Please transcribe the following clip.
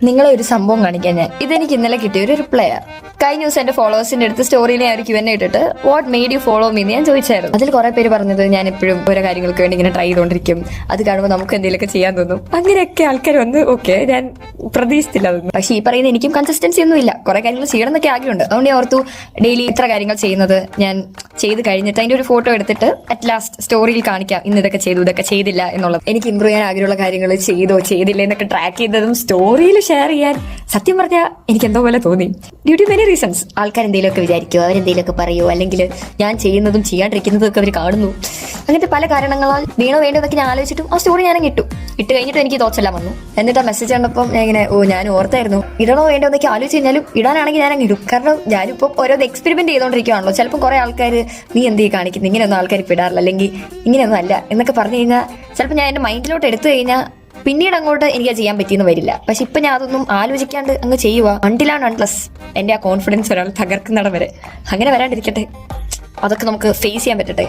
നിങ്ങളെ ഒരു സംഭവം കാണിക്കാൻ ഞാൻ ഇതെനിക്ക് ഇന്നലെ കിട്ടിയ ഒരു റിപ്ലൈ. കഴിഞ്ഞ ദിവസം എന്റെ ഫോളോവേഴ്സിന്റെ അടുത്ത് സ്റ്റോറിയിൽ ആയിരിക്കും എന്നെ ഇട്ടിട്ട് what made you follow me എന്ന് ഞാൻ ചോദിച്ചായിരുന്നു. അതിൽ കുറെ പേര് പറഞ്ഞത് ഞാൻ എപ്പോഴും ഓരോ കാര്യങ്ങൾക്ക് വേണ്ടി ഇങ്ങനെ ട്രൈ ചെയ്തുകൊണ്ടിരിക്കും, അത് കാണുമ്പോൾ നമുക്ക് എന്തെങ്കിലുമൊക്കെ ചെയ്യാൻ തോന്നും, അങ്ങനെയൊക്കെ ആൾക്കാർ വന്ന് ഓക്കെ ഞാൻ പ്രതീക്ഷിച്ചില്ല അതൊന്നും. പക്ഷെ ഈ പറയുന്ന എനിക്കും കൺസിസ്റ്റൻസി ഒന്നും ഇല്ല, കുറെ കാര്യങ്ങൾ ചെയ്യണം എന്നൊക്കെ ആഗ്രഹമുണ്ട്. അതുകൊണ്ട് ഞാൻ ഓർത്തു ഡെയിലി ഇത്ര കാര്യങ്ങൾ ചെയ്യുന്നത് ഞാൻ ചെയ്ത് കഴിഞ്ഞിട്ട് അതിന്റെ ഒരു ഫോട്ടോ എടുത്തിട്ട് അറ്റ് ലാസ്റ്റ് സ്റ്റോറിയിൽ കാണിക്കാം, ഇന്ന് ഇതൊക്കെ ചെയ്തു ഇതൊക്കെ ചെയ്തില്ല എന്നുള്ളത്. എനിക്ക് ഇമ്പ്രൂവ് ചെയ്യാൻ ആഗ്രഹമുള്ള കാര്യങ്ങൾ ചെയ്തോ ചെയ്തില്ല എന്നൊക്കെ ട്രാക്ക് ചെയ്തതും സ്റ്റോറിയിൽ ഷെയർ ചെയ്യാൻ സത്യം പറഞ്ഞാൽ എനിക്ക് എന്തോ പോലെ തോന്നി. Due to many reasons. ആൾക്കാർ എന്തെങ്കിലുമൊക്കെ വിചാരിക്കുമോ, അവരെന്തെങ്കിലുമൊക്കെ പറയുമോ, അല്ലെങ്കിൽ ഞാൻ ചെയ്യുന്നതും ചെയ്യാണ്ടിരിക്കുന്നതും ഒക്കെ അവർ കാണുന്നു, അങ്ങനത്തെ പല കാരണങ്ങളാൽ വീണോ വേണ്ടതൊക്കെ ഞാൻ ആലോചിച്ചിട്ടും ആ സ്റ്റോറി ഞാൻ ഇട്ട് കഴിഞ്ഞിട്ട് എനിക്ക് തോച്ചെല്ലാം വന്നു. എന്നിട്ട് ആ മെസ്സേജ് കണ്ടപ്പോൾ ഞാൻ ഇങ്ങനെ ഞാൻ ഓർത്തായിരുന്നു ഇടണോ വേണ്ടോ എന്നൊക്കെ ആലോചിച്ച് കഴിഞ്ഞാലും ഇടാനാണെങ്കിൽ ഞാൻ അങ്ങ് ഇടും. കാരണം ഞാനിപ്പോൾ ഓരോന്ന് എക്സ്പെരിമെന്റ് ചെയ്തുകൊണ്ടിരിക്കുകയാണല്ലോ. ചിലപ്പോൾ കുറെ ആൾക്കാർ നീ എന്ത് കാണിക്കുന്നു, ഇങ്ങനെയൊന്നും ആൾക്കാർ ഇപ്പം ഇടാറില്ല, അല്ലെങ്കിൽ ഇങ്ങനെയൊന്നും അല്ല എന്നൊക്കെ പറഞ്ഞു കഴിഞ്ഞാൽ ചിലപ്പോൾ ഞാൻ എൻ്റെ മൈൻഡിലോട്ട് എടുത്തു കഴിഞ്ഞാൽ പിന്നീട് അങ്ങോട്ട് എനിക്ക് ചെയ്യാൻ പറ്റിയെന്ന് വരില്ല. പക്ഷെ ഇപ്പൊ ഞാൻ അതൊന്നും ആലോചിക്കാണ്ട് അങ്ങ് ചെയ്യുക. അൺടിൽ അൺലെസ് എന്റെ ആ കോൺഫിഡൻസ് ഒരാൾ തകർക്കുന്നിടം വരെ അങ്ങനെ വരാണ്ടിരിക്കട്ടെ, അതൊക്കെ നമുക്ക് ഫേസ് ചെയ്യാൻ പറ്റട്ടെ.